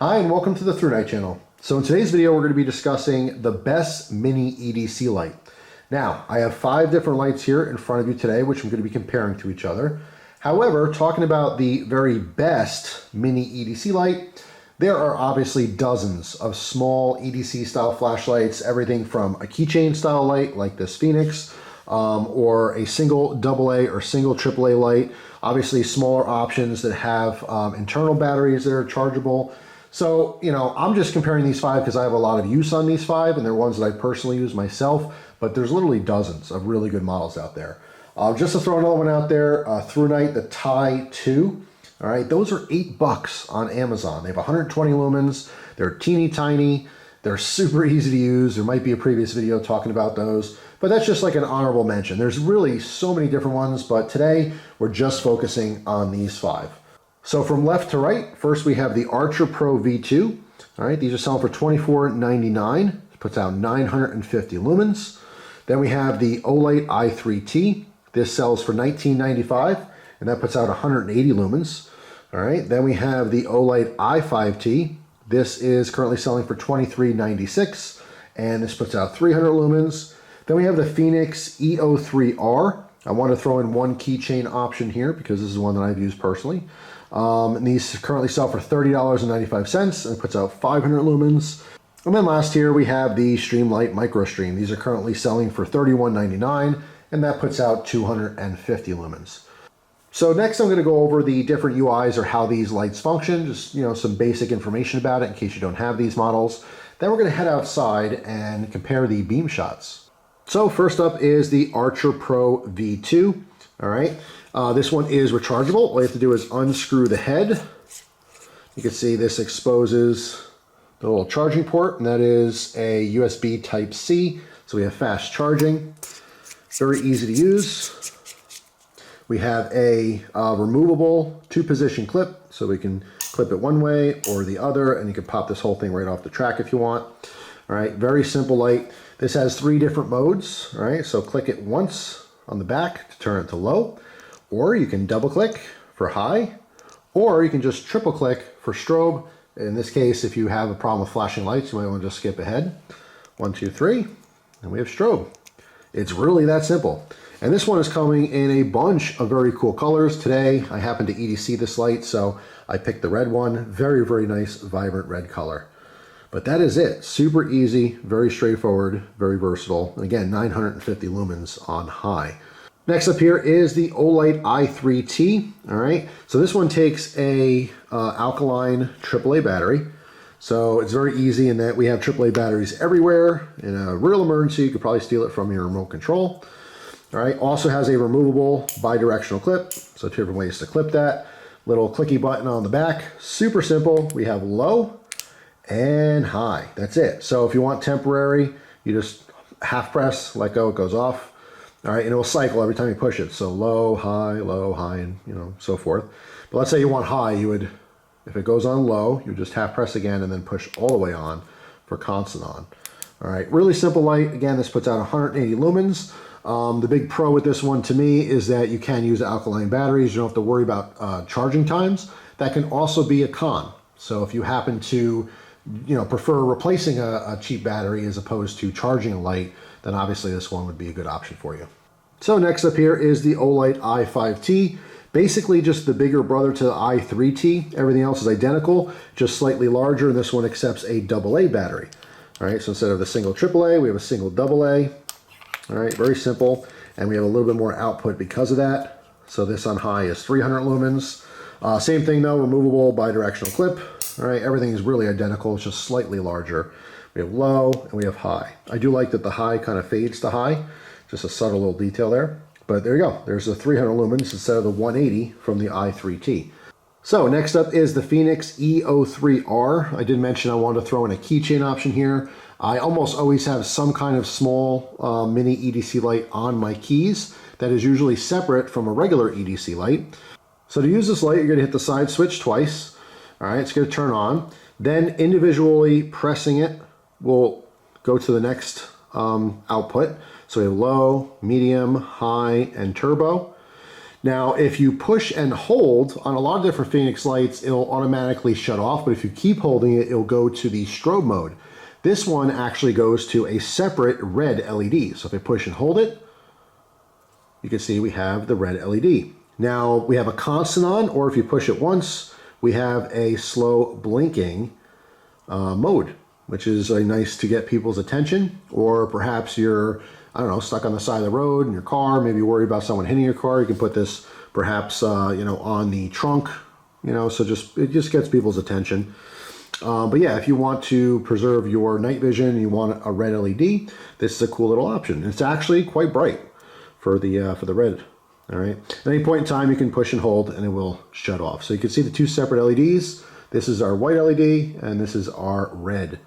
Hi and welcome to the ThruNite channel. So in today's video we're going to be discussing the best mini EDC light. Now I have 5 different lights here in front of you today which I'm going to be comparing to each other. However, talking about the very best mini EDC light, there are obviously dozens of small EDC style flashlights, everything from a keychain style light like this Fenix, or a single AA or single AAA light. Obviously smaller options that have internal batteries that are chargeable. So, I'm just comparing these 5 because I have a lot of use on these 5 and they're ones that I personally use myself, but there's literally dozens of really good models out there. Just to throw another one out there, ThruNite, the Tie 2. All right, those are $8 on Amazon. They have 120 lumens. They're teeny tiny. They're super easy to use. There might be a previous video talking about those, but that's just like an honorable mention. There's really so many different ones, but today we're just focusing on these 5. So from left to right, first we have the Archer Pro V2. All right, these are selling for $24.99. It puts out 950 lumens. Then we have the Olight i3T. This sells for $19.95, and that puts out 180 lumens. All right, then we have the Olight i5T. This is currently selling for $23.96, and this puts out 300 lumens. Then we have the Fenix E03R. I want to throw in one keychain option here because this is one that I've used personally. And these currently sell for $30.95 and puts out 500 lumens. And then last here we have the Streamlight Microstream. These are currently selling for $31.99 and that puts out 250 lumens. So next I'm going to go over the different UIs or how these lights function, just some basic information about it in case you don't have these models. Then we're going to head outside and compare the beam shots. So first up is the Archer Pro V2. All right, this one is rechargeable. All you have to do is unscrew the head. You can see this exposes the little charging port, and that is a USB Type-C. So we have fast charging, very easy to use. We have a removable 2-position clip, so we can clip it one way or the other, and you can pop this whole thing right off the track if you want. All right, very simple light. This has 3 different modes. All right, so click it once on the back to turn it to low, or you can double click for high, or you can just triple click for strobe. In this case, if you have a problem with flashing lights, you might want to just skip ahead. 1, 2, 3, and we have strobe. It's really that simple. And this one is coming in a bunch of very cool colors. Today, I happen to EDC this light, so I picked the red one. Very, very nice, vibrant red color. But that is it. Super easy, very straightforward, very versatile. And again, 950 lumens on high. Next up here is the Olight i3T. All right, so this one takes a alkaline AAA battery. So it's very easy in that we have AAA batteries everywhere. In a real emergency, you could probably steal it from your remote control. All right, also has a removable bi-directional clip. So 2 different ways to clip that. Little clicky button on the back. Super simple. We have low and high. That's it. So if you want temporary, you just half press, let go, it goes off. All right, and it will cycle every time you push it. So low, high, and so forth. But let's say you want high, you would, if it goes on low, you just half press again and then push all the way on for constant on. All right, really simple light. Again, this puts out 180 lumens. The big pro with this one to me is that you can use alkaline batteries. You don't have to worry about charging times. That can also be a con. So if you happen to prefer replacing a cheap battery as opposed to charging a light, then obviously this one would be a good option for you. So next up here is the Olight i5T. Basically just the bigger brother to the i3T. Everything else is identical, just slightly larger, and this one accepts a AA battery. All right, so instead of the single AAA, we have a single AA. All right, very simple, and we have a little bit more output because of that. So this on high is 300 lumens. Same thing though, removable bi-directional clip. All right, everything is really identical, it's just slightly larger. We have low and we have high. I do like that the high kind of fades to high, just a subtle little detail there. But there you go, there's the 300 lumens instead of the 180 from the i3T. So next up is the Fenix E03R. I did mention I wanted to throw in a keychain option here. I almost always have some kind of small mini EDC light on my keys that is usually separate from a regular EDC light. So to use this light, you're going to hit the side switch twice. All right, it's going to turn on. Then individually pressing it will go to the next output. So we have low, medium, high, and turbo. Now, if you push and hold on a lot of different Fenix lights, it'll automatically shut off, but if you keep holding it, it'll go to the strobe mode. This one actually goes to a separate red LED. So if I push and hold it, you can see we have the red LED. Now we have a constant on, or if you push it once, we have a slow blinking mode, which is nice to get people's attention. Or perhaps you're, I don't know, stuck on the side of the road in your car, maybe you're worried about someone hitting your car. You can put this perhaps, you know, on the trunk, you know, so it just gets people's attention. But yeah, if you want to preserve your night vision and you want a red LED, this is a cool little option. It's actually quite bright for the red. All right. At any point in time, you can push and hold, and it will shut off. So you can see the two separate LEDs. This is our white LED, and this is our red.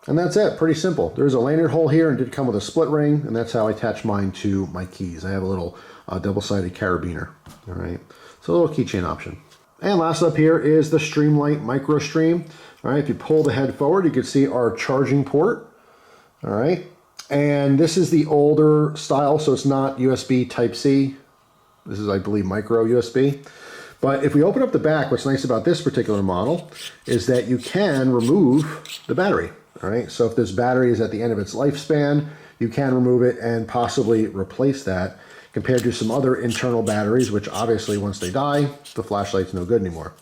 And that's it. Pretty simple. There's a lanyard hole here, and it did come with a split ring, and that's how I attach mine to my keys. I have a little double-sided carabiner. All right. So a little keychain option. And last up here is the Streamlight Microstream. All right, if you pull the head forward, you can see our charging port. All right, and this is the older style, so it's not USB Type-C. This is, I believe, micro USB. But if we open up the back, what's nice about this particular model is that you can remove the battery. All right, so if this battery is at the end of its lifespan, you can remove it and possibly replace that, compared to some other internal batteries, which obviously once they die, the flashlight's no good anymore.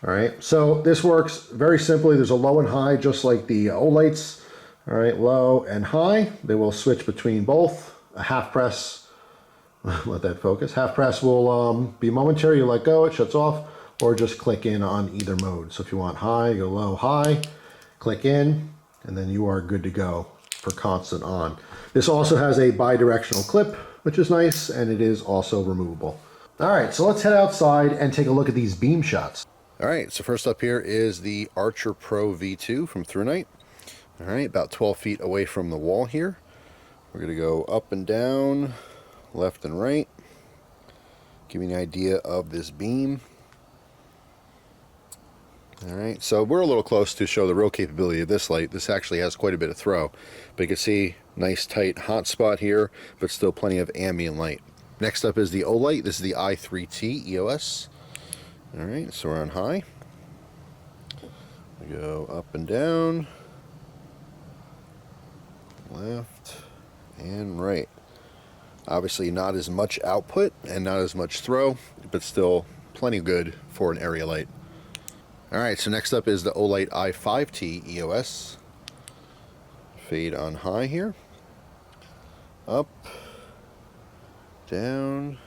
All right, so this works very simply. There's a low and high, just like the Olights. All right, low and high. They will switch between both. A half press, let that focus. Half press will be momentary. You let go, it shuts off, or just click in on either mode. So if you want high, go low, high, click in, and then you are good to go for constant on. This also has a bi-directional clip, which is nice, and it is also removable. All right, so let's head outside and take a look at these beam shots. All right, so first up here is the Archer Pro V2 from ThruNite. All right, about 12 feet away from the wall here. We're gonna go up and down, left and right, give you an idea of this beam. All right, so we're a little close to show the real capability of this light. This actually has quite a bit of throw, but you can see nice tight hot spot here, but still plenty of ambient light. Next up is the Olight. This is the i3T EOS. All right, so we're on high. We go up and down, left and right. Obviously not as much output and not as much throw, but still plenty good for an area light. All right, so next up is the Olight i5T EOS. Fade on high here. Up, down,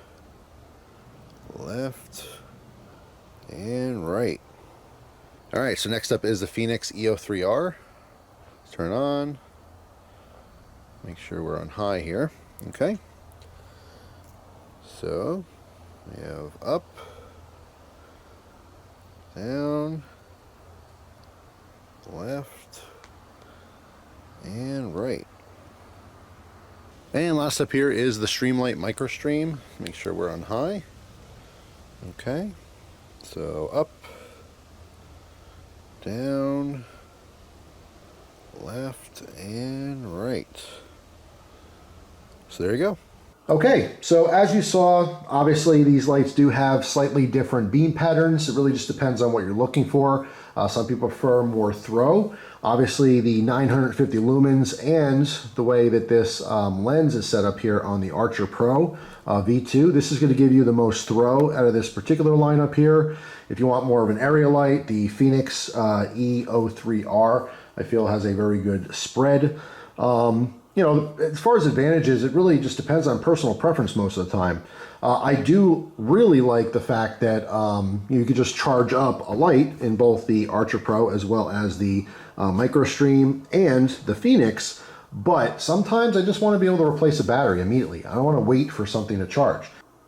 left, and right. All right, so next up is the Fenix E03R. Let's turn on. Make sure we're on high here. Okay. So we have up, down, left, and right. And last up here is the Streamlight Microstream. Make sure we're on high. Okay. So up, down, left, and right. So there you go. Okay, so as you saw, obviously these lights do have slightly different beam patterns. It really just depends on what you're looking for. Some people prefer more throw. Obviously the 950 lumens and the way that this lens is set up here on the Archer Pro V2, this is going to give you the most throw out of this particular lineup here. If you want more of an area light, the Fenix E03R I feel has a very good spread. You know, as far as advantages, it really just depends on personal preference most of the time. I do really like the fact that you could just charge up a light in both the Archer Pro as well as the Microstream and the Fenix, but sometimes I just want to be able to replace a battery immediately. I don't want to wait for something to charge.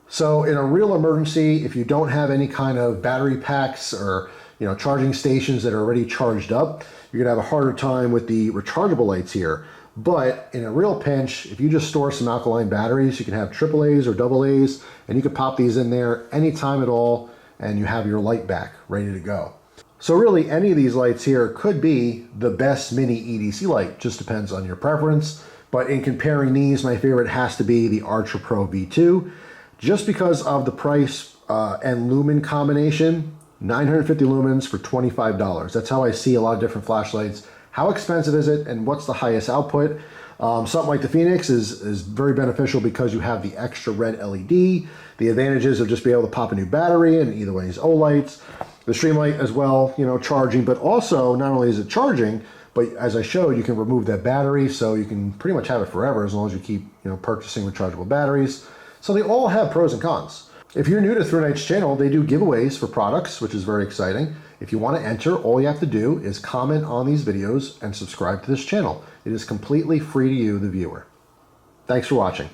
So in a real emergency, if you don't have any kind of battery packs or charging stations that are already charged up, you're gonna have a harder time with the rechargeable lights here. But in a real pinch, if you just store some alkaline batteries, you can have AAAs or AA's, and you can pop these in there anytime at all, and you have your light back, ready to go. So really, any of these lights here could be the best mini EDC light, just depends on your preference. But in comparing these, my favorite has to be the Archer Pro V2, just because of the price and lumen combination. 950 lumens for $25. That's how I see a lot of different flashlights. How expensive is it, and what's the highest output? Something like the Fenix is very beneficial because you have the extra red LED, the advantages of just being able to pop a new battery, and either one of these Olights. The Streamlight as well, you know, charging, but also not only is it charging, but as I showed, you can remove that battery, so you can pretty much have it forever as long as you keep, you know, purchasing rechargeable batteries. So they all have pros and cons. If you're new to ThruNite's channel, they do giveaways for products, which is very exciting. If you want to enter, all you have to do is comment on these videos and subscribe to this channel. It is completely free to you, the viewer. Thanks for watching.